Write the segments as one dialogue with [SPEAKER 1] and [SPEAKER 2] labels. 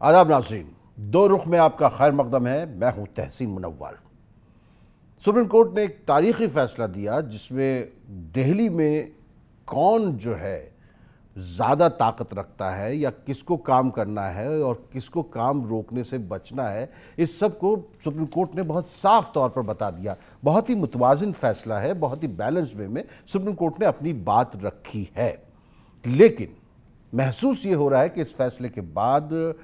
[SPEAKER 1] आदाब नाज़रीन, दो रुख में आपका खैर मकदम है। मैं हूं तहसीन मुनव्वर। सुप्रीम कोर्ट ने एक तारीखी फैसला दिया जिसमें दिल्ली में कौन जो है ज़्यादा ताकत रखता है या किसको काम करना है और किसको काम रोकने से बचना है, इस सब को सुप्रीम कोर्ट ने बहुत साफ तौर पर बता दिया। बहुत ही मुतवाज़िन फैसला है, बहुत ही बैलेंस वे में सुप्रीम कोर्ट ने अपनी बात रखी है। लेकिन महसूस ये हो रहा है कि इस फैसले के बाद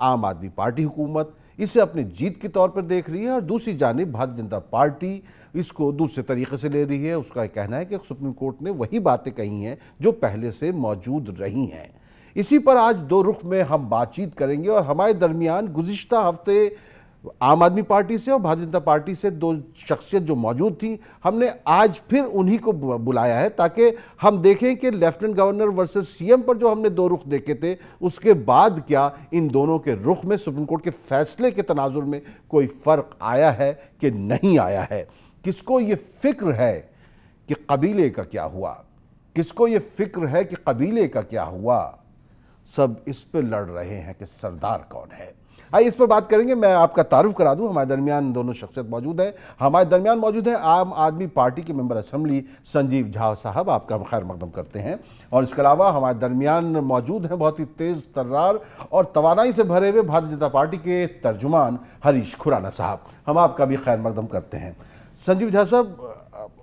[SPEAKER 1] आम आदमी पार्टी हुकूमत इसे अपनी जीत के तौर पर देख रही है और दूसरी जानिब भारतीय जनता पार्टी इसको दूसरे तरीके से ले रही है। उसका कहना है कि सुप्रीम कोर्ट ने वही बातें कही हैं जो पहले से मौजूद रही हैं। इसी पर आज दो रुख में हम बातचीत करेंगे और हमारे दरमियान गुज़िश्ता हफ्ते आम आदमी पार्टी से और भारतीय जनता पार्टी से दो शख्सियत जो मौजूद थी, हमने आज फिर उन्हीं को बुलाया है ताकि हम देखें कि लेफ्टिनेंट गवर्नर वर्सेस सीएम पर जो हमने दो रुख देखे थे उसके बाद क्या इन दोनों के रुख में सुप्रीम कोर्ट के फैसले के तनाजुर में कोई फ़र्क आया है कि नहीं आया है। किसको ये फिक्र है कि कबीले का क्या हुआ, किसको ये फिक्र है कि कबीले का क्या हुआ, सब इस पर लड़ रहे हैं कि सरदार कौन है। आइए इस पर बात करेंगे। मैं आपका तारुफ करा दूं, हमारे दरमियान दोनों शख्सियत मौजूद हैं। हमारे दरमियान मौजूद हैं आम आदमी पार्टी के मेंबर असेंबली संजीव झा साहब, आपका खैर मकदम करते हैं। और इसके अलावा हमारे दरमियान मौजूद हैं बहुत ही तेज़ तर्रार और तवानाई से भरे हुए भारतीय जनता पार्टी के तर्जुमान हरीश खुराना साहब, हम आपका भी खैर मकदम करते हैं। संजीव झा साहब,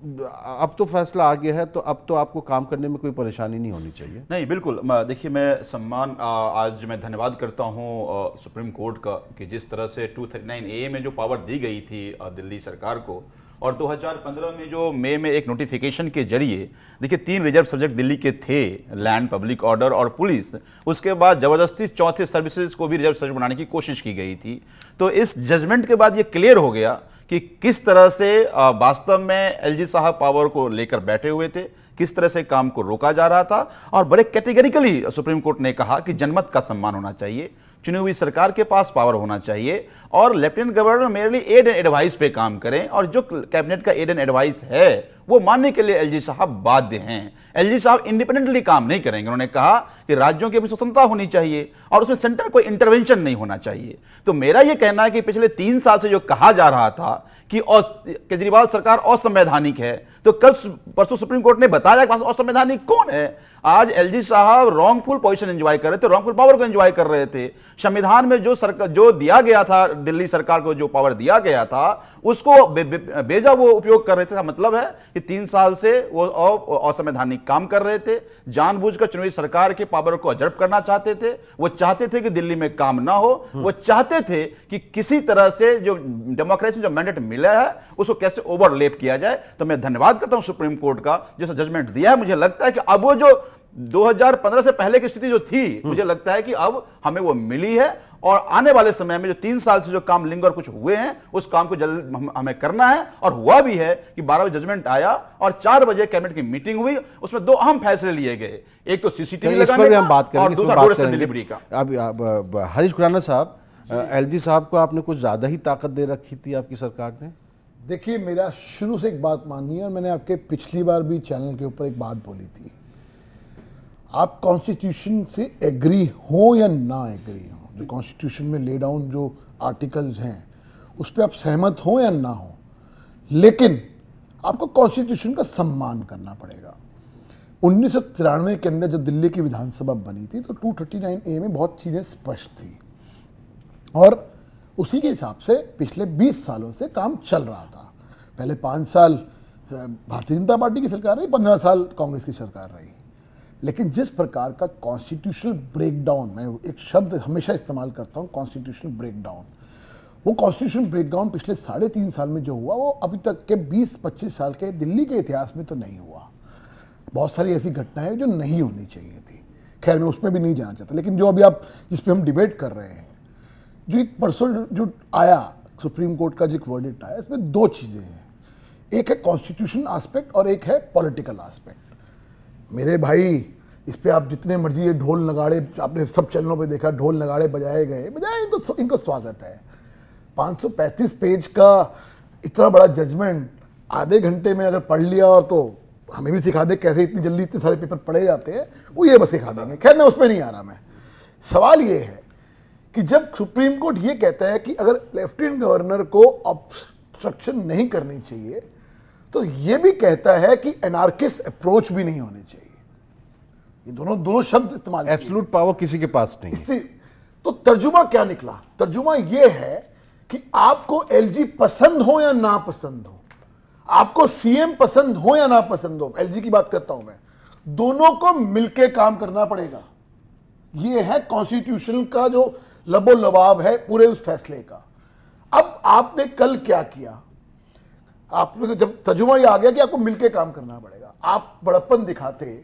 [SPEAKER 1] अब तो फैसला आ गया है तो अब तो आपको काम करने में कोई परेशानी नहीं होनी चाहिए।
[SPEAKER 2] नहीं, बिल्कुल। देखिए, मैं सम्मान आज मैं धन्यवाद करता हूं सुप्रीम कोर्ट का कि जिस तरह से 239A में जो पावर दी गई थी दिल्ली सरकार को, और 2015 में जो मई में एक नोटिफिकेशन के जरिए, देखिए 3 रिजर्व सब्जेक्ट दिल्ली के थे, लैंड, पब्लिक ऑर्डर और पुलिस। उसके बाद ज़बरदस्ती चौथे सर्विसेज को भी रिजर्व सब्जेक्ट बनाने की कोशिश की गई थी। तो इस जजमेंट के बाद ये क्लियर हो गया कि किस तरह से वास्तव में एलजी साहब पावर को लेकर बैठे हुए थे, किस तरह से काम को रोका जा रहा था। और बड़े कैटेगरिकली सुप्रीम कोर्ट ने कहा कि जनमत का सम्मान होना चाहिए, चुनी हुई सरकार के पास पावर होना चाहिए और lieutenant governor merely aid and advice पे काम करें, और जो कैबिनेट का एड एंड एडवाइस है वो मानने के लिए एलजी साहब बाध्य हैं। एलजी साहब इंडिपेंडेंटली काम नहीं करेंगे। उन्होंने कहा कि राज्यों की भी स्वतंत्रता होनी चाहिए और उसमें सेंटर कोई इंटरवेंशन नहीं होना चाहिए। तो मेरा यह कहना है कि पिछले 3 साल से जो कहा जा रहा था कि केजरीवाल सरकार असंवैधानिक है, तो कल परसों सुप्रीम कोर्ट ने बताया कि असंवैधानिक कौन है। आज एलजी साहब रॉन्गफुल पोजीशन एंजॉय कर रहे थे, रॉन्गफुल पावर को एंजॉय कर रहे थे। संविधान में जो दिया गया था, दिल्ली सरकार को जो पावर दिया गया था, उसको बेजा वो उपयोग कर रहे थे। मतलब है कि 3 साल से वो असंवैधानिक काम कर रहे थे, जानबूझकर चुनी सरकार के पावर को अजर्ब करना चाहते थे। वो चाहते थे कि दिल्ली में काम ना हो, वो चाहते थे कि किसी तरह से जो डेमोक्रेसी जो मैंडेट मिला है उसको कैसे ओवरलेप किया जाए। तो मैं धन्यवाद करता हूं सुप्रीम कोर्ट का जैसा जजमेंट दिया है। मुझे लगता है कि अब वो जो 2015 से पहले की स्थिति जो थी, मुझे लगता है कि अब हमें वो मिली है और आने वाले समय में जो 3 साल से जो काम लिंग और कुछ हुए हैं उस काम को जल्द हमें करना है। और हुआ भी है कि 12 बजे जजमेंट आया और 4 बजे कैबिनेट की मीटिंग हुई, उसमें 2 अहम फैसले लिए गए, एक तो सीसीटीवी लगाने का
[SPEAKER 1] हम बात करेंगे,
[SPEAKER 2] और दूसरा डोर स्टेप डिलीवरी का।
[SPEAKER 1] अब हरीश खुराना साहब, एलजी साहब को आपने कुछ ज्यादा ही ताकत दे रखी थी आपकी सरकार ने।
[SPEAKER 3] देखिए, मेरा शुरू से एक बात माननी है और मैंने आपके पिछली बार भी चैनल के ऊपर एक बात बोली थी, आप कॉन्स्टिट्यूशन से एग्री हो या ना एग्री हो, जो कॉन्स्टिट्यूशन में ले डाउन जो आर्टिकल्स हैं उस पर आप सहमत हो या ना हो, लेकिन आपको कॉन्स्टिट्यूशन का सम्मान करना पड़ेगा। 1993 के अंदर जब दिल्ली की विधानसभा बनी थी तो 239A में बहुत चीज़ें स्पष्ट थी और उसी के हिसाब से पिछले 20 सालों से काम चल रहा था। पहले 5 साल भारतीय जनता पार्टी की सरकार रही, 15 साल कांग्रेस की सरकार रही। लेकिन जिस प्रकार का कॉन्स्टिट्यूशनल ब्रेकडाउन, मैं एक शब्द हमेशा इस्तेमाल करता हूँ, कॉन्स्टिट्यूशनल ब्रेकडाउन, वो कॉन्स्टिट्यूशनल ब्रेकडाउन पिछले 3.5 साल में जो हुआ वो अभी तक के 20-25 साल के दिल्ली के इतिहास में तो नहीं हुआ। बहुत सारी ऐसी घटनाएं जो नहीं होनी चाहिए थी। खैर, मैं उसमें भी नहीं जाना चाहता, लेकिन जो अभी आप जिस पे हम डिबेट कर रहे हैं, जो एक परसों जो आया सुप्रीम कोर्ट का जो एक वर्डिक्ट आया, इसमें 2 चीज़ें हैं, एक है कॉन्स्टिट्यूशन एस्पेक्ट और एक है पॉलिटिकल एस्पेक्ट। मेरे भाई, इस पे आप जितने मर्जी ये ढोल नगाड़े, आपने सब चैनलों पे देखा ढोल नगाड़े बजाए गए, इनको स्वागत है। 535 पेज का इतना बड़ा जजमेंट आधे घंटे में अगर पढ़ लिया और तो हमें भी सिखा दे कैसे इतनी जल्दी इतने सारे पेपर पढ़े जाते हैं, वो ये बस सिखा देंगे। खैर, मैं उसमें नहीं आ रहा। मैं सवाल ये है कि जब सुप्रीम कोर्ट ये कहता है कि अगर लेफ्टिनेंट गवर्नर को ऑब्स्ट्रक्शन नहीं करनी चाहिए, तो ये भी कहता है कि एनार्किस्ट अप्रोच भी नहीं होनी चाहिए। ये दोनों शब्द इस्तेमाल,
[SPEAKER 1] एब्सोल्यूट पावर किसी के पास नहीं है।
[SPEAKER 3] इससे तो तर्जुमा क्या निकला? तर्जुमा ये है कि आपको एलजी पसंद हो या ना पसंद हो, आपको सीएम पसंद हो या ना पसंद हो, एलजी की बात करता हूं मैं, दोनों को मिलकर काम करना पड़ेगा। ये है कॉन्स्टिट्यूशन का जो लबो लबाब है पूरे उस फैसले का। अब आपने कल क्या किया? आपने जब तर्जुमा ये आ गया कि आपको मिलकर काम करना पड़ेगा, आप बड़प्पन दिखाते,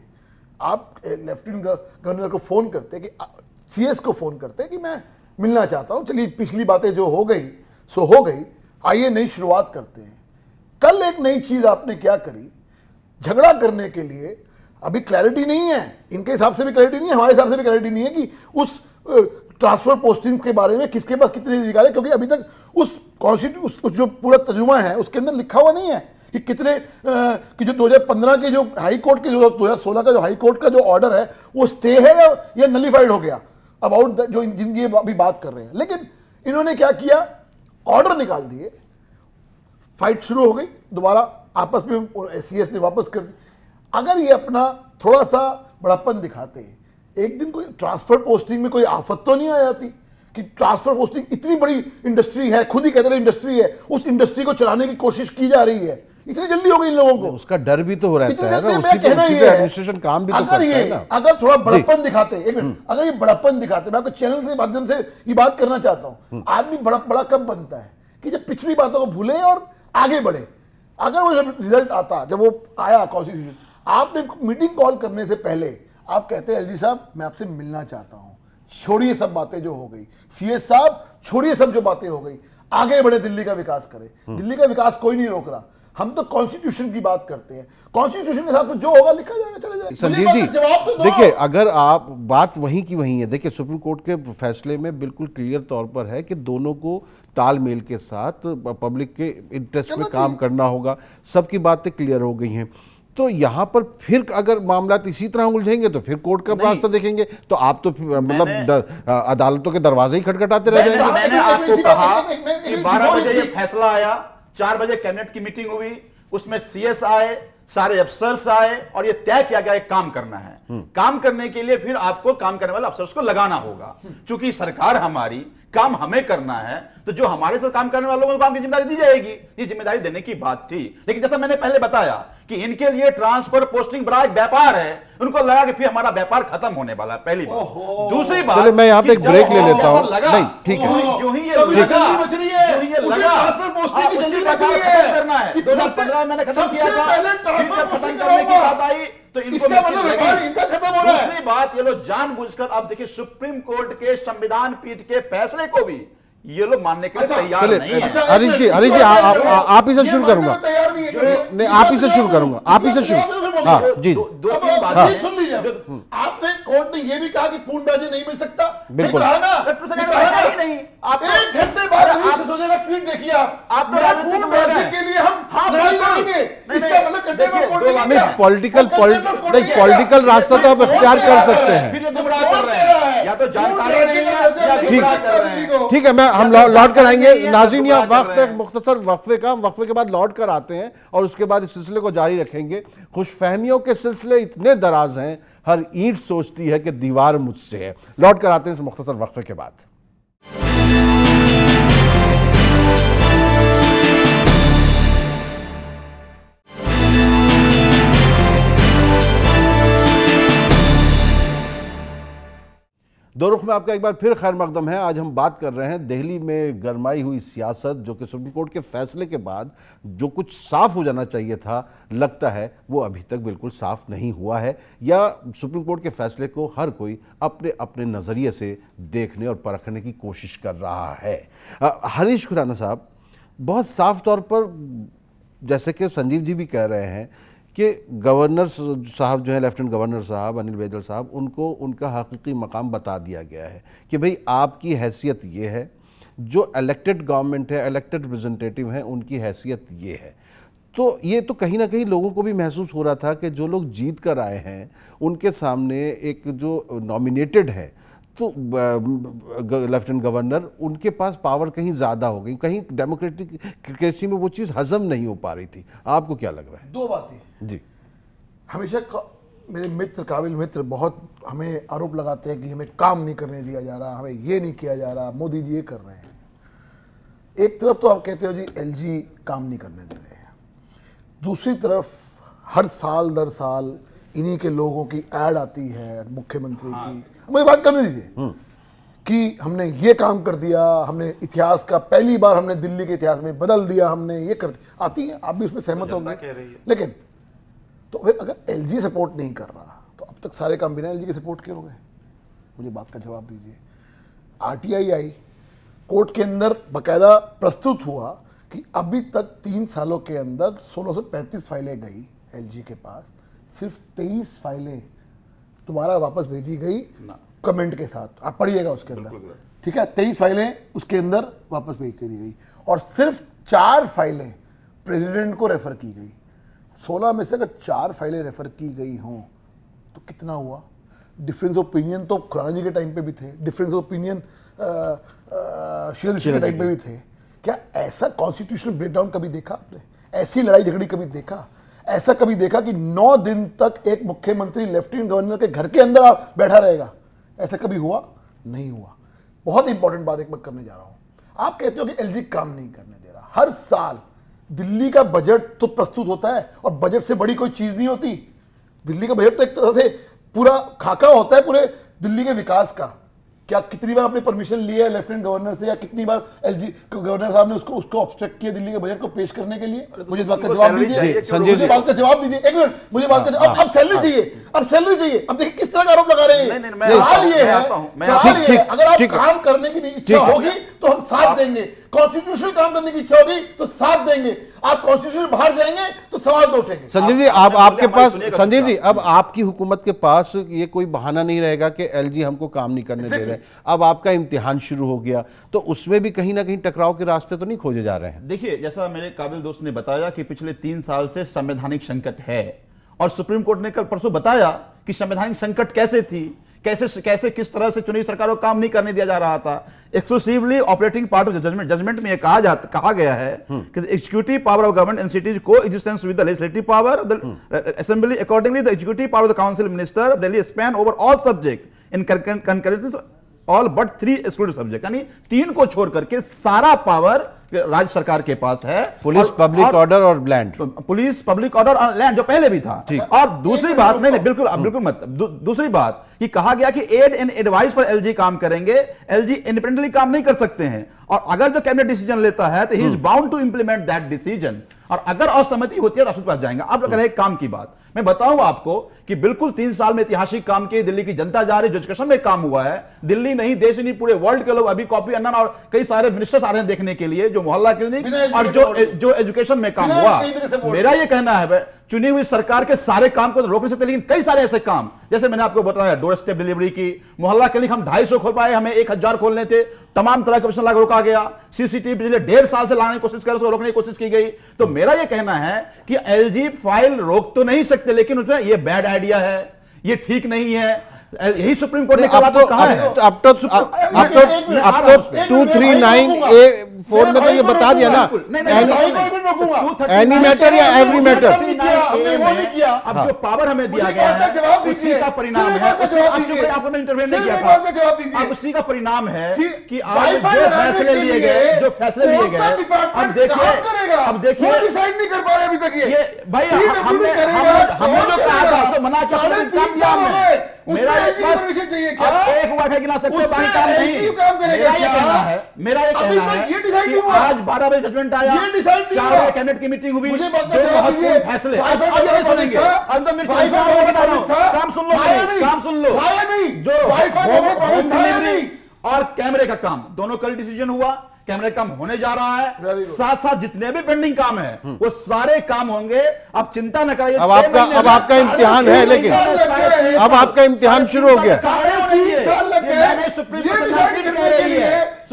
[SPEAKER 3] आप लेफ्टिनेंट गवर्नर को फोन करते कि सीएस को फोन करते कि मैं मिलना चाहता हूं, चलिए पिछली बातें जो हो गई सो हो गई, आइए नई शुरुआत करते हैं। कल एक नई चीज आपने क्या करी? झगड़ा करने के लिए अभी क्लैरिटी नहीं है, इनके हिसाब से भी क्लैरिटी नहीं है, हमारे हिसाब से भी क्लैरिटी नहीं है कि उस ट्रांसफर पोस्टिंग के बारे में किसके पास कितने अधिकार है, क्योंकि अभी तक उस कॉन्स्टिट्यूशन जो पूरा तर्जुमा है उसके अंदर लिखा हुआ नहीं है कि कितने कि जो 2015 के जो हाई कोर्ट के जो 2016 का जो हाई कोर्ट का जो ऑर्डर है वो स्टे है या नलीफाइड हो गया अबाउट जो जिनकी अभी बात कर रहे हैं। लेकिन इन्होंने क्या किया? ऑर्डर निकाल दिए, फाइट शुरू हो गई दोबारा आपस में, सीएस ने वापस कर दी। अगर ये अपना थोड़ा सा बड़प्पन दिखाते, एक दिन कोई ट्रांसफर पोस्टिंग में कोई आफत तो नहीं आ जाती कि ट्रांसफर पोस्टिंग इतनी बड़ी इंडस्ट्री है, खुद ही कहते थे इंडस्ट्री है, उस इंडस्ट्री को चलाने की कोशिश की जा रही है, इतनी जल्दी हो गई इन लोगों को।
[SPEAKER 1] उसका डर भी तो रहता है ना,
[SPEAKER 3] मैं
[SPEAKER 1] उसी
[SPEAKER 3] कहना
[SPEAKER 1] पे
[SPEAKER 3] ये है,
[SPEAKER 1] एडमिनिस्ट्रेशन काम भी तो करता है ना।
[SPEAKER 3] अगर थोड़ा बड़प्पन दिखाते, एक मिनट, अगर ये बड़प्पन दिखाते, मैं आपको चैनल के माध्यम से ये बात करना चाहता हूं, आदमी बड़ा कब बनता है कि जब पिछली बातों को भूले और आगे बढ़े। अगर वो जब रिजल्ट आता, जब वो आया कॉन्स्टिट्यूशन, आपने मीटिंग कॉल करने से पहले आप कहते हैं एलजी साहब मैं आपसे मिलना चाहता हूं, छोड़िए सब बातें जो हो गई, सीएस साहब छोड़िए सब जो बातें हो गई, आगे बढ़े, दिल्ली का विकास करें। दिल्ली का विकास कोई नहीं रोक रहा, हम तो कॉन्स्टिट्यूशन की बात करते हैं, कॉन्स्टिट्यूशन के हिसाब से जो होगा लिखा जाएगा, चला जाएगा।
[SPEAKER 1] संजीव जी
[SPEAKER 3] जवाब तो दो।
[SPEAKER 1] देखिए, अगर आप बात वहीं की वहीं है, देखिए सुप्रीम कोर्ट के फैसले में बिल्कुल क्लियर तौर पर है कि दोनों को तालमेल के साथ पब्लिक के इंटरेस्ट में काम करना होगा, सबकी बातें क्लियर हो गई हैं। तो यहाँ पर फिर अगर मामला इसी तरह उलझेंगे तो फिर कोर्ट का रास्ता देखेंगे, तो आप तो मतलब अदालतों के दरवाजे ही खटखटाते रह जाएंगे।
[SPEAKER 2] मैंने आपको कहा कि 12 बजे ये फैसला आया, 4 बजे कैबिनेट की मीटिंग हुई, उसमें सीएस आए, सारे अफसर्स आए और ये तय किया गया एक काम करना है। काम करने के लिए फिर आपको काम करने वाले अफसर्स को लगाना होगा। चूंकि सरकार हमारी, काम हमें करना है, तो जो हमारे साथ काम करने वालों को काम की जिम्मेदारी दी जाएगी, ये जिम्मेदारी देने की बात थी। लेकिन जैसा मैंने पहले बताया कि इनके लिए ट्रांसफर पोस्टिंग बड़ा एक व्यापार है, उनको लगा कि फिर हमारा व्यापार खत्म होने वाला है, पहली बात। दूसरी बात,
[SPEAKER 1] चलिए मैं यहाँ पे एक ब्रेक ले लेता हूँ। नहीं ठीक है,
[SPEAKER 2] जो ही ये लगा करना है, 2015 मैंने खत्म किया था, फिर जब खत्म करने की बात आई तो इनको दूसरी बात, ये लोग जानबूझकर, अब देखिए सुप्रीम कोर्ट के संविधान पीठ के फैसले को भी ये लोग मानने के लिए तैयार नहीं है।
[SPEAKER 1] हरीश जी आप ही से शुरू करूंगा, नहीं आप ही से शुरू करूंगा, आप ही से शुरू। हाँ जी,
[SPEAKER 3] दो तीन बातें सुन लीजिए। आपने कोर्ट ने ये भी कहा कि पूर्ण राज्य नहीं मिल सकता,
[SPEAKER 1] बिल्कुल
[SPEAKER 2] नहीं। आप
[SPEAKER 3] 1 घंटे बाद ट्वीट देखिए, आप पूर्ण राज्य के लिए हम लड़ाई लड़ेंगे, इसका मतलब
[SPEAKER 1] पॉलिटिकल रास्ता तो आप इख्तियार कर सकते हैं।
[SPEAKER 2] फिर ये गुमराह कर रहे हैं, या तो जानकारी नहीं है या गुमराह कर रहे हैं।
[SPEAKER 1] ठीक है, हम लौट कर आएंगे नाज़रीन, यहाँ वक्त एक मुख्तसर वक्फे के बाद लौट कर आते हैं और उसके बाद इस सिलसिले को जारी रखेंगे। खुशफहमियों के सिलसिले इतने दराज हैं, हर ईंट सोचती है कि दीवार मुझसे है। लौट कर आते हैं इस मुख्तसर वक्फे के बाद। दो रुख में आपका एक बार फिर खैर मकदम है। आज हम बात कर रहे हैं दिल्ली में गरमाई हुई सियासत, जो कि सुप्रीम कोर्ट के फैसले के बाद जो कुछ साफ हो जाना चाहिए था, लगता है वो अभी तक बिल्कुल साफ नहीं हुआ है, या सुप्रीम कोर्ट के फैसले को हर कोई अपने अपने नज़रिए से देखने और परखने की कोशिश कर रहा है। हरीश खुराना साहब, बहुत साफ तौर पर जैसे कि संजीव जी भी कह रहे हैं कि गवर्नर साहब जो है, लेफ्टिनेंट गवर्नर साहब अनिल बैजल साहब, उनको उनका हकीकी मकाम बता दिया गया है कि भाई आपकी हैसियत ये है, जो इलेक्टेड गवर्नमेंट है, इलेक्टेड रिप्रेजेंटेटिव हैं, उनकी हैसियत ये है। तो ये तो कहीं ना कहीं लोगों को भी महसूस हो रहा था कि जो लोग जीत कर आए हैं उनके सामने एक जो नॉमिनेटेड है, तो लेफ्टिनेंट गवर्नर उनके पास पावर कहीं ज़्यादा हो गई, कहीं डेमोक्रेसी में वो चीज़ हजम नहीं हो पा रही थी। आपको क्या लग रहा है?
[SPEAKER 3] दो बातें
[SPEAKER 1] जी।
[SPEAKER 3] हमेशा मेरे मित्र, काबिल मित्र बहुत हमें आरोप लगाते हैं कि हमें काम नहीं करने दिया जा रहा, हमें ये नहीं किया जा रहा, मोदी जी ये कर रहे हैं। एक तरफ तो आप कहते हो जी एलजी काम नहीं करने दे रहे हैं, दूसरी तरफ हर साल दर साल इन्हीं के लोगों की ऐड आती है मुख्यमंत्री की। मुझे बात करने दीजिए कि हमने ये काम कर दिया, हमने इतिहास का पहली बार हमने दिल्ली के इतिहास में बदल दिया, हमने ये कर दिया, आती है, आप भी उसमें सहमत होंगे। लेकिन तो फिर अगर एलजी सपोर्ट नहीं कर रहा तो अब तक सारे काम बिना एलजी के सपोर्ट के हो गए? मुझे बात का जवाब दीजिए। आरटीआई आई कोर्ट के अंदर बकायदा प्रस्तुत हुआ कि अभी तक 3 सालों के अंदर 1635 फाइलें गई एलजी के पास, सिर्फ 23 फाइलें दोबारा वापस भेजी गई कमेंट के साथ। आप पढ़िएगा उसके अंदर, ठीक है, 23 फाइलें उसके अंदर वापस भेज करी गई और सिर्फ 4 फाइलें प्रेसिडेंट को रेफर की गई। 16 में से अगर 4 फाइलें रेफर की गई हों तो कितना हुआ? डिफरेंस ओपिनियन तो खुराना जी के टाइम पे भी थे, डिफरेंस ओपिनियन शीला दीक्षित के टाइम पे भी थे। क्या ऐसा कॉन्स्टिट्यूशनल ब्रेकडाउन कभी देखा आपने? ऐसी लड़ाई झगड़ी कभी देखा? ऐसा कभी देखा कि 9 दिन तक एक मुख्यमंत्री लेफ्टिनेंट गवर्नर के घर के अंदर बैठा रहेगा? ऐसा कभी हुआ? नहीं हुआ। बहुत इंपॉर्टेंट बात एक मैं करने जा रहा हूं। आप कहते हो कि एलजी काम नहीं करने दे रहा। हर साल दिल्ली का बजट तो प्रस्तुत होता है और बजट से बड़ी कोई चीज नहीं होती। दिल्ली का बजट तो एक तरह से पूरा खाका होता है पूरे दिल्ली के विकास का। क्या कितनी बार आपने परमिशन लिया है लेफ्टिनेंट गवर्नर से, या कितनी बार एलजी गवर्नर साहब ने उसको ऑब्स्ट्रक्ट किया दिल्ली के बजट को पेश करने के लिए? मुझे इस बात का जवाब दीजिए, मुझे बात का जवाब दीजिए। एक मिनट, मुझे बात का जवाब। अब सैलरी चाहिए, अब सैलरी चाहिए। अब देखिए किस तरह का आरोप लगा रहे हैं। सवाल ये है, सवाल ये है, अगर आप काम करने की इच्छा होगी तो हम साथ देंगे, कॉन्स्टिट्यूशनल काम करने की इच्छा होगी तो साथ देंगे। आप कॉन्स्टिट्यूशन बाहर जाएंगे तो सवाल तो उठेंगे।
[SPEAKER 1] संजय जी, आप आपके पास, संजय जी, अब आपकी हुकूमत के पास ये कोई बहाना नहीं रहेगा कि एलजी हमको काम नहीं करने दे रहे। अब आपका इम्तिहान शुरू हो गया तो उसमें भी कहीं ना कहीं टकराव के रास्ते तो नहीं खोजे जा रहे हैं?
[SPEAKER 2] देखिए, जैसा मेरे काबिल दोस्त ने बताया कि पिछले 3 साल से संवैधानिक संकट है और सुप्रीम कोर्ट ने कल परसों बताया कि संवैधानिक संकट कैसे थी, कैसे किस तरह से चुनी सरकारों को काम नहीं करने दिया जा रहा था। Exclusively operating part of judgment में यह कहा गया है कि executive power of government entities को existence with the legislative power of the assembly accordingly the executive power of the council minister of Delhi span over all subject in concurrence all but 3 excluded subject, यानी 3 को छोड़ करके सारा power राज्य सरकार के पास है।
[SPEAKER 1] पुलिस, पब्लिक ऑर्डर और लैंड,
[SPEAKER 2] पुलिस, पब्लिक ऑर्डर और लैंड जो पहले भी था। और दूसरी बात, नहीं बिल्कुल मत, दूसरी बात कि कहा गया कि एड एंड एडवाइस पर एलजी काम करेंगे। एलजी इंडिपेंडेंटली काम नहीं कर सकते हैं और अगर जो कैबिनेट डिसीजन लेता है तो he is bound to implement that decision, और अगर असहमति होती है तो राष्ट्रपति पास जाएंगे। अब अगर एक काम की बात मैं बताऊं आपको कि बिल्कुल 3 साल में ऐतिहासिक काम किए, दिल्ली की जनता जा रही, जो एजुकेशन में काम हुआ है, दिल्ली नहीं देश नहीं पूरे वर्ल्ड के लोग अभी कॉपी अन्ना और कई सारे मिनिस्टर्स आ रहे हैं देखने के लिए, जो मोहल्ला क्लिनिक और जो एजुकेशन में काम हुआ। मेरा ये कहना है चुनी हुई सरकार के सारे काम को तो रोक नहीं सकते, लेकिन कई सारे ऐसे काम, जैसे मैंने आपको बताया डोर स्टेप डिलीवरी की, मोहल्ला क्लिनिक हम 250 खोल पाए, हमें 1000 खोलने थे, तमाम तरह के ऑप्शन लगा रोका गया। सीसीटीवी पिछले 1.5 साल से लाने की कोशिश कर, उसको रोकने की कोशिश की गई। तो मेरा ये कहना है कि एलजी फाइल रोक तो नहीं सकते, लेकिन उसमें ये बैड आइडिया है, ये ठीक नहीं है। यही सुप्रीम कोर्ट ने कहा तो कहा है।
[SPEAKER 1] अब तो 239A4 में तो ये बता दिया ना, एनी मैटर या एवरी मैटर।
[SPEAKER 2] अब जो पावर हमें दिया गया है उसी का परिणाम है, आपने इंटरवेन नहीं किया था, अब उसी का परिणाम है कि आज जो फैसले लिए गए, अब देखिए
[SPEAKER 3] डिसाइड नहीं कर पा रहे अभी तक
[SPEAKER 2] ये भाई, हमने जो कहा था उसको मना किया। मेरा एक वाइफाई गिना सकते बाकी काम नहीं। मेरा ये कहना है कि आज 12 बजे जजमेंट आया, 4 बजे कैबिनेट की मीटिंग हुई, दो महत्वपूर्ण फैसले अब सुनेंगे। काम सुन लो, जो होम डिलीवरी और कैमरे का काम दोनों कल डिसीजन हुआ, कैमरे काम होने जा रहा है, साथ साथ जितने भी पेंडिंग काम है वो सारे काम होंगे। आप चिंता न करिए,
[SPEAKER 1] अब आपका इम्तिहान है, लेकिन अब आपका इम्तिहान शुरू हो गया।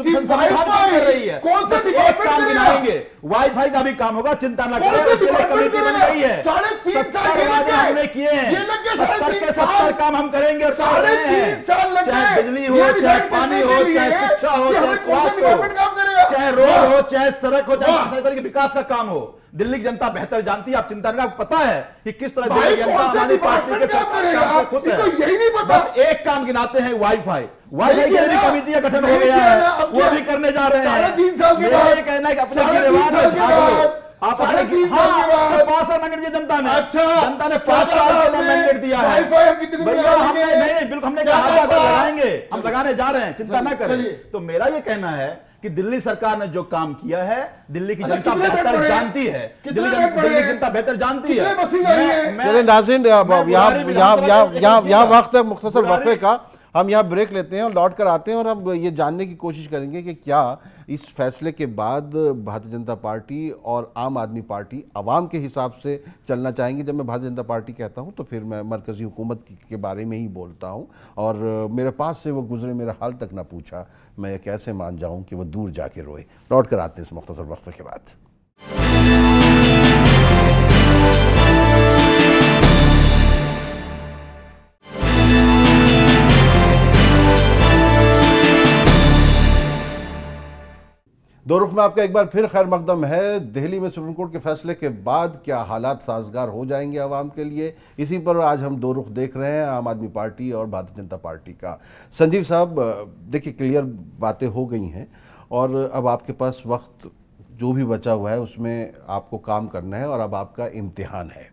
[SPEAKER 3] कि वाईफाई
[SPEAKER 2] कर रही है,
[SPEAKER 3] कौन सा
[SPEAKER 2] बस एक
[SPEAKER 3] डिपार्टमेंट
[SPEAKER 2] काम
[SPEAKER 3] करेगा?
[SPEAKER 2] गिनाएंगे, वाईफाई का भी काम होगा, चिंता ना
[SPEAKER 3] कौन
[SPEAKER 2] करें,
[SPEAKER 3] सा
[SPEAKER 2] उसके लिए
[SPEAKER 3] डिपार्टमेंट
[SPEAKER 2] कमेटी बन
[SPEAKER 3] करेगा?
[SPEAKER 2] गई है,
[SPEAKER 3] 3.5 साल
[SPEAKER 2] 70
[SPEAKER 3] ये लग
[SPEAKER 2] वादे
[SPEAKER 3] गए।
[SPEAKER 2] हमने किए हैं,
[SPEAKER 3] ये लग गए
[SPEAKER 2] 70 के
[SPEAKER 3] 3.5 साल।
[SPEAKER 2] 70 काम हम करेंगे और कर रहे
[SPEAKER 3] 3.5
[SPEAKER 2] हैं।
[SPEAKER 3] साल लग
[SPEAKER 2] चाहे
[SPEAKER 3] गए
[SPEAKER 2] बिजली
[SPEAKER 3] ये
[SPEAKER 2] हो, चाहे
[SPEAKER 3] डिसाइड
[SPEAKER 2] पानी
[SPEAKER 3] करने
[SPEAKER 2] हो,
[SPEAKER 3] के
[SPEAKER 2] चाहे
[SPEAKER 3] लिए
[SPEAKER 2] शिक्षा हो,
[SPEAKER 3] कि
[SPEAKER 2] चाहे
[SPEAKER 3] हमें कौन सा
[SPEAKER 2] स्वास्थ्य
[SPEAKER 3] डिपार्टमेंट काम
[SPEAKER 2] हो,
[SPEAKER 3] करेगा?
[SPEAKER 2] चाहे रोड हो, चाहे सड़क हो, चाहे के विकास का काम हो, दिल्ली की जनता बेहतर जानती है। आप चिंता नहीं, आपको पता है कि किस तरह
[SPEAKER 3] भाई,
[SPEAKER 2] दिल्ली की जनता
[SPEAKER 3] कौन सा
[SPEAKER 2] हमारी पार्टी के
[SPEAKER 3] डिपार्टमेंट काम
[SPEAKER 2] सरकार
[SPEAKER 3] करेगा?
[SPEAKER 2] काम से खुश है।
[SPEAKER 3] इनको यही नहीं पता।
[SPEAKER 2] बस एक काम गिनाते हैं, वाईफाई के
[SPEAKER 3] किया
[SPEAKER 2] लिए
[SPEAKER 3] ना?
[SPEAKER 2] कमेटी का गठन हो
[SPEAKER 3] नहीं
[SPEAKER 2] गया
[SPEAKER 3] किया
[SPEAKER 2] है,
[SPEAKER 3] ना? अब
[SPEAKER 2] वो
[SPEAKER 3] क्या?
[SPEAKER 2] भी करने जा रहे हैं।
[SPEAKER 3] 3.5 साल के
[SPEAKER 2] मेरा
[SPEAKER 3] बाद,
[SPEAKER 2] ये कहना है कि अपने
[SPEAKER 3] 3.5
[SPEAKER 2] गिरवान
[SPEAKER 3] साल
[SPEAKER 2] में
[SPEAKER 3] के
[SPEAKER 2] भाग लो।
[SPEAKER 3] बाद,
[SPEAKER 2] आप
[SPEAKER 3] 3.5 साल के बाद
[SPEAKER 2] 5 साल मैंडेट दिया जनता ने।
[SPEAKER 3] अच्छा,
[SPEAKER 2] जनता ने 5 साल के लिए मैंडेट दिया है।
[SPEAKER 3] वाईफाई हम कितने दिन में
[SPEAKER 2] भैया हमने
[SPEAKER 3] लगाएंगे?
[SPEAKER 2] नहीं, बिल्कुल हमने
[SPEAKER 3] क्या
[SPEAKER 2] कहा
[SPEAKER 3] कहा था?
[SPEAKER 2] लगाएंगे, हम लगाने जा रहे हैं, चिंता ना करें।
[SPEAKER 3] चलिए।
[SPEAKER 2] तो मेरा ये कहना है कि दिल्ली सरकार ने जो काम किया है, दिल्ली की
[SPEAKER 3] अच्छा,
[SPEAKER 2] जनता
[SPEAKER 3] कितने
[SPEAKER 2] बेहतर
[SPEAKER 3] बेड
[SPEAKER 2] जानती है,
[SPEAKER 3] कितने
[SPEAKER 2] दिल्ली
[SPEAKER 3] बेड पड़े?
[SPEAKER 2] की जनता बेहतर जानती है।
[SPEAKER 3] कितने बसें आई हैं?
[SPEAKER 1] चलिए नाज़रीन, यहाँ वक्त है मुख्तसर वक्फे का, हम यहाँ ब्रेक लेते हैं और लौट कर आते हैं और हम ये जानने की कोशिश करेंगे कि क्या इस फैसले के बाद भारतीय जनता पार्टी और आम आदमी पार्टी आवाम के हिसाब से चलना चाहेंगे। जब मैं भारतीय जनता पार्टी कहता हूँ तो फिर मैं मरकज़ी हुकूमत के बारे में ही बोलता हूँ, और मेरे पास से वो गुजरे, मेरा हाल तक ना पूछा, मैं कैसे मान जाऊँ कि वो दूर जाके रोए। लौट कर आते हैं इस मुख्तसर वक्फे के बाद। दो रुख में आपका एक बार फिर खैर मकदम है। दिल्ली में सुप्रीम कोर्ट के फैसले के बाद क्या हालात साजगार हो जाएंगे आवाम के लिए, इसी पर आज हम दो रुख देख रहे हैं, आम आदमी पार्टी और भारतीय जनता पार्टी का। संजीव साहब, देखिए क्लियर बातें हो गई हैं और अब आपके पास वक्त जो भी बचा हुआ है उसमें आपको काम करना है और अब आपका इम्तिहान है।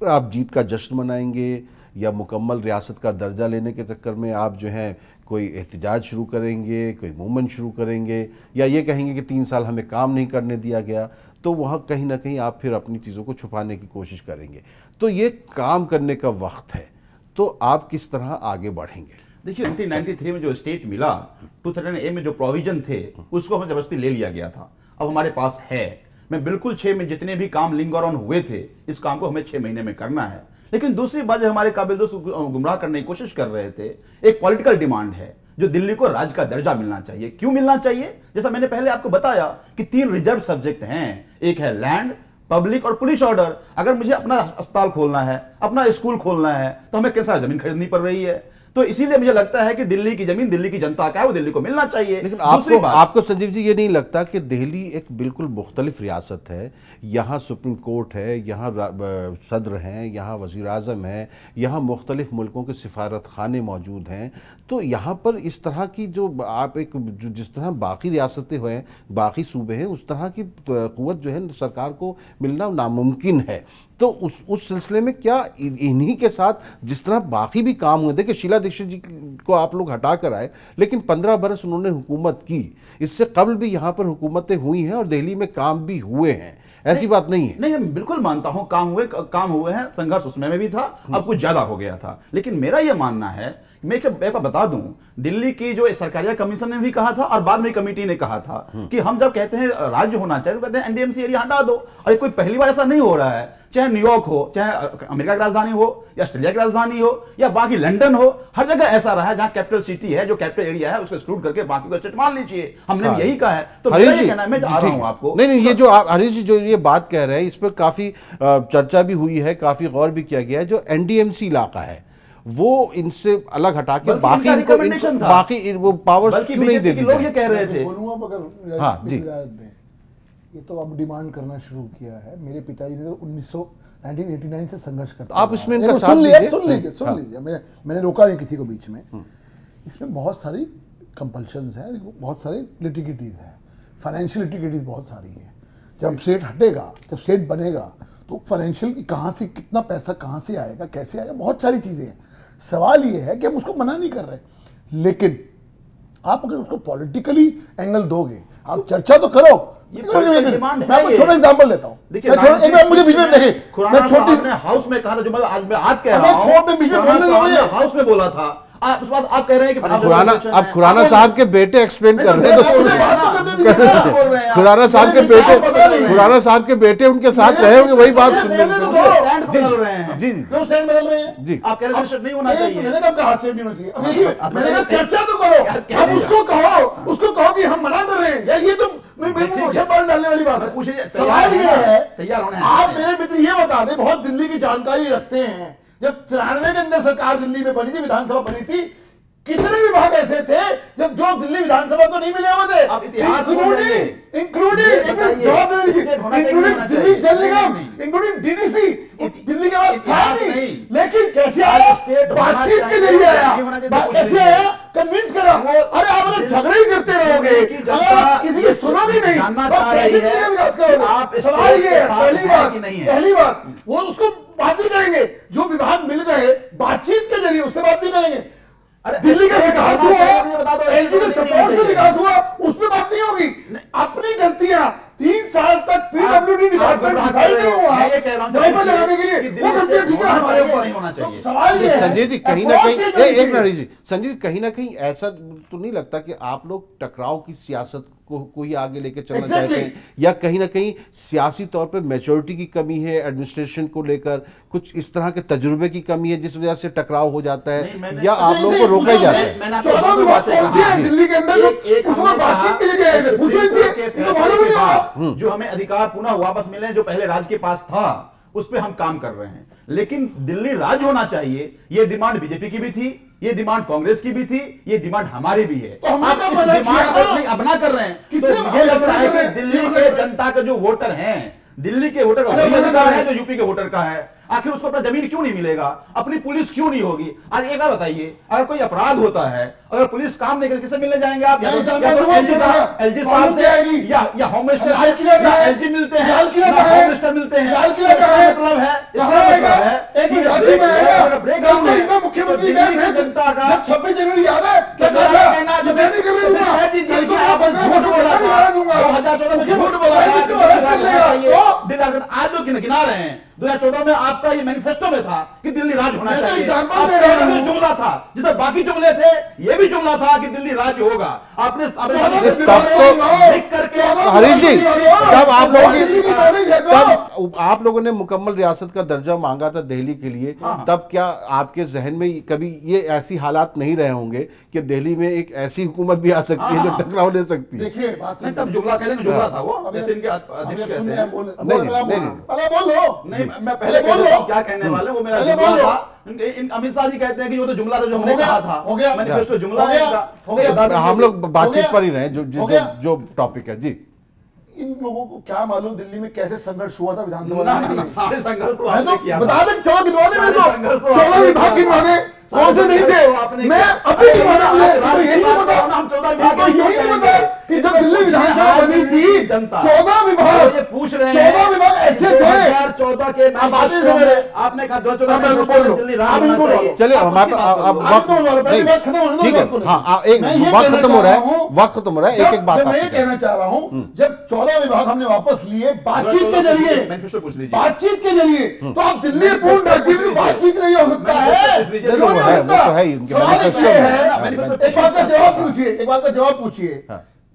[SPEAKER 1] आप जीत का जश्न मनाएंगे या मुकम्मल रियासत का दर्जा लेने के चक्कर में आप जो हैं कोई एहतजाज शुरू करेंगे, कोई मूवमेंट शुरू करेंगे, या ये कहेंगे कि 3 साल हमें काम नहीं करने दिया गया, तो वहाँ कहीं ना कहीं आप फिर अपनी चीज़ों को छुपाने की कोशिश करेंगे। तो ये काम करने का वक्त है, तो आप किस तरह आगे बढ़ेंगे?
[SPEAKER 2] देखिए 1993 में जो स्टेट मिला, 2008 में जो प्रोविजन थे उसको हमें जबरदस्ती ले लिया गया था, अब हमारे पास है। मैं बिल्कुल 6 में जितने भी काम लिंगर ऑन हुए थे, इस काम को हमें 6 महीने में करना है। लेकिन दूसरी बात जो हमारे काबिल दोस्त गुमराह करने की कोशिश कर रहे थे, एक पॉलिटिकल डिमांड है जो दिल्ली को राज्य का दर्जा मिलना चाहिए। क्यों मिलना चाहिए? जैसा मैंने पहले आपको बताया कि 3 रिजर्व सब्जेक्ट हैं, एक है लैंड, पब्लिक और पुलिस ऑर्डर। अगर मुझे अपना अस्पताल खोलना है, अपना स्कूल खोलना है, तो हमें कितना जमीन खरीदनी पड़ रही है। तो इसीलिए मुझे लगता है कि दिल्ली की जमीन दिल्ली की जनता का है, वो दिल्ली को मिलना चाहिए।
[SPEAKER 1] लेकिन आपको संजीव जी ये नहीं लगता कि दिल्ली एक बिल्कुल मुख्तलिफ रियासत है? यहाँ सुप्रीम कोर्ट है, यहाँ सदर हैं, यहाँ वज़ीर आज़म है, यहाँ मुख्तलिफ मुल्कों के सिफारत खाने मौजूद हैं। तो यहाँ पर इस तरह की जो आप एक जिस तरह बाकी रियासतें हैं, बाकी सूबे हैं, उस तरह की क़ुव्वत जो है सरकार को मिलना नामुमकिन है। तो उस सिलसिले में क्या इन्हीं के साथ जिस तरह बाकी भी काम हुए, देखिए शीला दीक्षित जी को आप लोग हटा कर आए, लेकिन 15 बरस उन्होंने हुकूमत की, इससे कबल भी यहाँ पर हुकूमतें हुई हैं और दिल्ली में काम भी हुए हैं, ऐसी बात नहीं है।
[SPEAKER 2] नहीं, मैं बिल्कुल मानता हूं काम हुए हैं, संघर्ष उसमें में भी था, अब कुछ ज्यादा हो गया था। लेकिन मेरा यह मानना है, मैं बता दूं, दिल्ली की जो सरकारिया कमीशन ने भी कहा था और बाद में कमेटी ने कहा था कि हम जब कहते हैं राज्य होना चाहिए तो कहते हैं एनडीएमसी एरिया हटा दो। और कोई पहली बार ऐसा नहीं हो रहा है, चाहे न्यूयॉर्क हो, चाहे अमेरिका की राजधानी हो, या ऑस्ट्रेलिया की राजधानी हो, या बाकी लंदन हो, हर जगह ऐसा रहा है जहां कैपिटल सिटी है, जो कैपिटल एरिया है उसको एक्सक्लूड करके बाकी को स्टेट मान लीजिए। हमने यही कहा है। तो मेरा ये कहना है, मैं आ रहा हूं आपको,
[SPEAKER 1] नहीं, ये जो हरीश जी जो ये बात कह रहे हैं, इस पर काफी चर्चा भी हुई है, काफी गौर भी किया गया है। जो एनडीएमसी इलाका है वो इनसे अलग हटा के बाकी वो पावर्स क्यों नहीं दे दी?
[SPEAKER 2] लोग ये कह रहे थे।
[SPEAKER 3] हाँ जी, ये तो अब डिमांड करना शुरू किया है। मेरे पिताजी ने 1989 से संघर्ष करते
[SPEAKER 1] आप इसमें इनका साथ
[SPEAKER 3] सुन लीजिए, मैंने रोका नहीं किसी को बीच में। इसमें बहुत सारी कंपल्शंस हैं, बहुत सारे लिटिगेटीज हैं, फाइनेंशियल लिटिगेटीज बहुत सारी हैं। जब स्टेट हटेगा, जब स्टेट बनेगा, तो फाइनेंशियल कहाँ से कितना पैसा कहाँ से आएगा, कैसे आएगा, बहुत सारी चीज़ें हैं। सवाल ये है कि हम उसको मना नहीं कर रहे, लेकिन आप अगर उसको पॉलिटिकली एंगल दोगे, आप चर्चा तो करो। मैं आपको छोटा एग्जांपल देता हूं। देखिए मुझे बीच में देखिए, मैं छोटी
[SPEAKER 2] हाउस में कहा था, जो मैं आज कह रहा हूं,
[SPEAKER 3] बीच में बोलने
[SPEAKER 2] हाउस में बोला था, आप उस बात आप कह रहे हैं कि
[SPEAKER 1] अब खुराना साहब के बेटे एक्सप्लेन कर रहे हैं, तो खुराना साहब के बेटे उनके साथ रहे होंगे, वही बात सुन
[SPEAKER 2] रहे हैं।
[SPEAKER 1] जी
[SPEAKER 2] जी, आप कह रहे हैं नहीं होना चाहिए।
[SPEAKER 3] मैंने कहा हाथ सेट नहीं होना चाहिए, मैंने कहा चर्चा तो करो, अब उसको कहो कि हम मना कर रहे हैं, या ये तो बाल डालने वाली बात है। सवाल ये है,
[SPEAKER 2] तैयार होने
[SPEAKER 3] आप मेरे मित्र ये बता दें, बहुत दिल्ली की जानकारी रखते हैं, जब 93 के अंदर सरकार दिल्ली में बनी थी, विधानसभा बनी थी, कितने विभाग ऐसे थे जब जो दिल्ली विधानसभा को नहीं मिले हुए थे, इंक्लूडिंग दिल्ली जल निगम, इंक्लूडिंग डीडीसी, दिल्ली के पास था नहीं, लेकिन कैसे आया? बातचीत के जरिए आया, कैसे आया? कन्विंस करा। अरे आप अगर झगड़े ही करते रहोगे, अगर आप किसी की सुनोगे नहीं, विकास करोगे। सवाल ये है, पहली बात वो उसको बात नहीं करेंगे, जो विभाग मिल गए बातचीत के जरिए उससे बात नहीं करेंगे। दिल्ली का विकास हुआ, एलजी के सपोर्ट से विकास हुआ, उस पर बात नहीं होगी। अपनी गलतियां 3 साल तक पीडब्ल्यूडी डिपार्टमेंट डिसाइड नहीं हुआ जायफा लगाने के लिए, वो गलतियां ठीक है हमारे ऊपर नहीं होना चाहिए। सवाल ये है
[SPEAKER 1] संजय जी, कहीं ना कहीं एक मिनट जी, संजय जी कहीं ना कहीं ऐसा तो नहीं लगता कि आप लोग टकराव की सियासत को ही आगे लेके चलना चाहते हैं, या कहीं ना कहीं सियासी तौर पे मैच्योरिटी की कमी है, एडमिनिस्ट्रेशन को लेकर कुछ इस तरह के तजुर्बे की कमी है जिस वजह से टकराव हो जाता है, या आप लोगों को रोका ही जाता है?
[SPEAKER 3] दिल्ली के अंदर बातचीत के लिए
[SPEAKER 2] जो हमें अधिकार पुनः वापस मिले, जो पहले राज्य के पास था, उस पे हम काम कर रहे हैं। लेकिन दिल्ली राज्य होना चाहिए, यह डिमांड बीजेपी की भी थी, ये डिमांड कांग्रेस की भी थी, ये डिमांड हमारी भी है।
[SPEAKER 3] तो
[SPEAKER 2] आप इस डिमांड को नहीं अपना कर रहे हैं, तो मुझे लगता है कि दिल्ली के जनता के जो वोटर हैं, दिल्ली के वोटर का वही अधिकार है जो यूपी के वोटर का है। आखिर उसको अपना जमीन क्यों नहीं मिलेगा, अपनी पुलिस क्यों नहीं होगी? और एक बात बताइए, अगर कोई अपराध होता है, अगर पुलिस काम नहीं करती, किससे मिलने जाएंगे आप? या तो एलजी साहब से, या होम मिनिस्टर से, या एलजी मिलते हैं, होम मिनिस्टर मिलते हैं। मतलब है
[SPEAKER 3] मुख्यमंत्री
[SPEAKER 2] जनता का
[SPEAKER 3] 26 जनवरी याद है,
[SPEAKER 2] झूठ बोला था 2014 में, झूठ बोला था। आज जो गिना रहे हैं 2014 में आपका ये मैनिफेस्टो में था कि दिल्ली राज होना चाहिए। जुमला था, जिसमें बाकी जुमले थे, ये भी जुमला था कि दिल्ली राज होगा। आपने
[SPEAKER 1] हरीश जी, तब आप लोगों ने मुकम्मल रियासत का दर्जा मांगा था दिल्ली के लिए, तब क्या आपके जहन में कभी ये ऐसी हालात नहीं रहे होंगे कि दिल्ली में एक ऐसी हुकूमत भी आ सकती है जो टकराव ले सकती है?
[SPEAKER 3] देखिए बात
[SPEAKER 2] नहीं, तब जुमला कहते हैं, जुमला था वो, जैसे इनके अध्यक्ष कहते हैं। नहीं, मैं पहले क्या कहने वाले, वो मेरा जुमला था। अमित शाह जी कहते हैं कि वो तो जुमला था जो हमने कहा था, मैनिफेस्टो जुमला है।
[SPEAKER 1] हम लोग बातचीत पर ही रहे, जो टॉपिक है जी।
[SPEAKER 3] इन लोगों को क्या मालूम दिल्ली में कैसे संघर्ष हुआ था विधानसभा में?
[SPEAKER 2] सारे संघर्ष तो आपने किया,
[SPEAKER 3] बता दें, 14 गिनवा दे, मैं तो 14 विभाग गिनवा दे, कौन से नहीं थे? मैं अभी गिनवाना, मुझे यही नहीं पता, हमको यही नहीं पता कि जब दिल्ली विधानसभा बनी थी, 14 विभाग,
[SPEAKER 2] ये पूछ रहे हैं,
[SPEAKER 3] 14 विभाग ऐसे थे।
[SPEAKER 2] 2014 के आपने कहा 2014 दिल्ली राज होना चाहिए।
[SPEAKER 1] चलिए हमारे वक्त ठीक है, हाँ एक वक्त खत्म हो रहा है, वक्त खत्म हो रहा है। एक बात
[SPEAKER 3] मैं ये कहना चाह रहा हूँ, जब 14 विभाग हमने वापस लिए बातचीत के जरिए, बातचीत के जरिए, तो आप दिल्ली पूर्ण राज्य में बातचीत नहीं हो सकता है।
[SPEAKER 1] वो तो है ही उनके मैनिफेस्टो में।
[SPEAKER 3] एक बात का जवाब पूछिए, एक बात का जवाब पूछिए,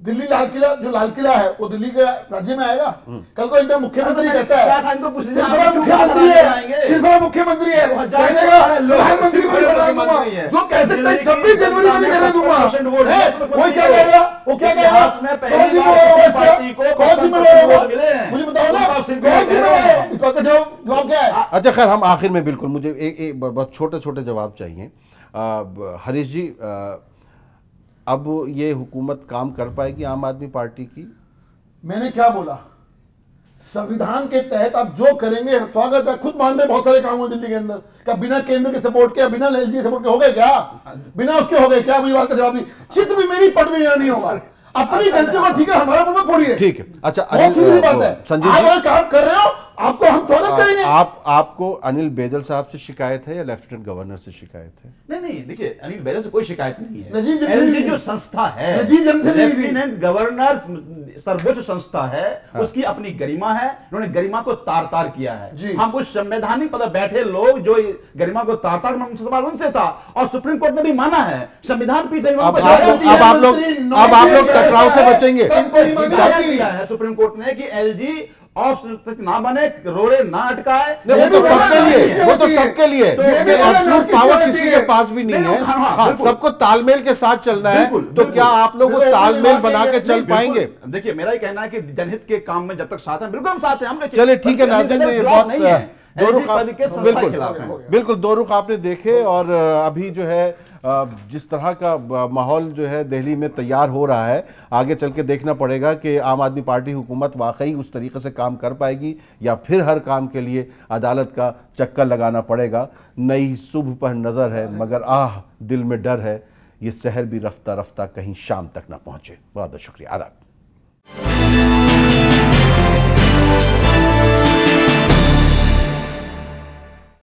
[SPEAKER 3] दिल्ली लाल किला, जो लाल किला है वो दिल्ली के राज्य में आएगा? कल को इनका मुख्यमंत्री कहता है, मुख्यमंत्री है, सिर्फ मुख्यमंत्री है, प्रधानमंत्री को बता दूंगा, जो कह सकते हैं 26 जनवरी को निकलने दूंगा, वो क्या कहेगा? वो क्या कहेगा? कौन जिम्मेदार होगा? मुझे बताओ ना, कौन जिम्मेदार है? इस बात का जवाब क्या है?
[SPEAKER 1] अच्छा खैर, हम आखिर में बिल्कुल मुझे एक बहुत छोटे छोटे जवाब चाहिए। हरीश जी, अब ये हुकूमत काम कर पाएगी आम आदमी पार्टी की?
[SPEAKER 3] मैंने क्या बोला, संविधान के तहत आप जो करेंगे स्वागत है। खुद मान रहे बहुत सारे काम हुए दिल्ली के अंदर, क्या बिना केंद्र के सपोर्ट के, बिना एलजी के सपोर्ट के हो गए क्या? बिना उसके हो गए क्या? मुझे बात का जवाब नहीं। चित्र भी मेरी पट में यहाँ नहीं होगा। अपनी गलतियों को ठीक है, हमारा मुंह में फोड़िए,
[SPEAKER 1] ठीक है। अच्छा
[SPEAKER 3] बहुत सीधी बात है।
[SPEAKER 1] संजय
[SPEAKER 3] आप अगर काम कर रहे हो आपको हम स्वागत करेंगे।
[SPEAKER 1] आपको अनिल बैजल साहब से शिकायत है या लेफ्टिनेंट गवर्नर से शिकायत है?
[SPEAKER 2] नहीं, देखिए अनिल बैजल से कोई शिकायत नहीं है।
[SPEAKER 3] नजीब जंग से
[SPEAKER 2] एलजी
[SPEAKER 3] मिली
[SPEAKER 2] जो
[SPEAKER 3] थी।
[SPEAKER 2] संस्था है,
[SPEAKER 3] नजीब जंग से मिली थी।
[SPEAKER 2] लेफ्टिनेंट गवर्नर सर्वोच्च संस्था है, उसकी अपनी गरिमा है, उन्होंने गरिमा को तार तार किया
[SPEAKER 3] जी।
[SPEAKER 2] है। हम उस संवैधानिक पद बैठे लोग जो गरिमा को तार तार, सवाल उनसे था और सुप्रीम कोर्ट ने भी माना है। संविधान पीठ ने
[SPEAKER 1] अब आप लोग टकराव से बचेंगे।
[SPEAKER 2] है सुप्रीम कोर्ट ने कि एलजी ऑफ ना बने, रोड़े ना अटकाए।
[SPEAKER 1] वो तो सबके लिए, वो तो सबके लिए एब्सोल्यूट पावर किसी के पास भी नहीं है। हाँ, सबको तालमेल के साथ चलना है। तो क्या आप लोग वो तालमेल बना के चल पाएंगे?
[SPEAKER 2] देखिए मेरा ही कहना है कि जनहित के काम में जब तक साथ हैं, बिल्कुल हम साथ हैं। हमने
[SPEAKER 1] चलिए ठीक है नाज़रीन, ये बहुत दो रुख
[SPEAKER 2] बिल्कुल
[SPEAKER 1] बिल्कुल दो रुख आपने देखे। और अभी जो है जिस तरह का माहौल जो है दिल्ली में तैयार हो रहा है, आगे चल के देखना पड़ेगा कि आम आदमी पार्टी हुकूमत वाकई उस तरीके से काम कर पाएगी या फिर हर काम के लिए अदालत का चक्कर लगाना पड़ेगा। नई सुबह पर नज़र है मगर दिल में डर है, ये शहर भी रफ्ता रफ्ता कहीं शाम तक ना पहुँचे। बहुत बहुत शुक्रिया, आदाब।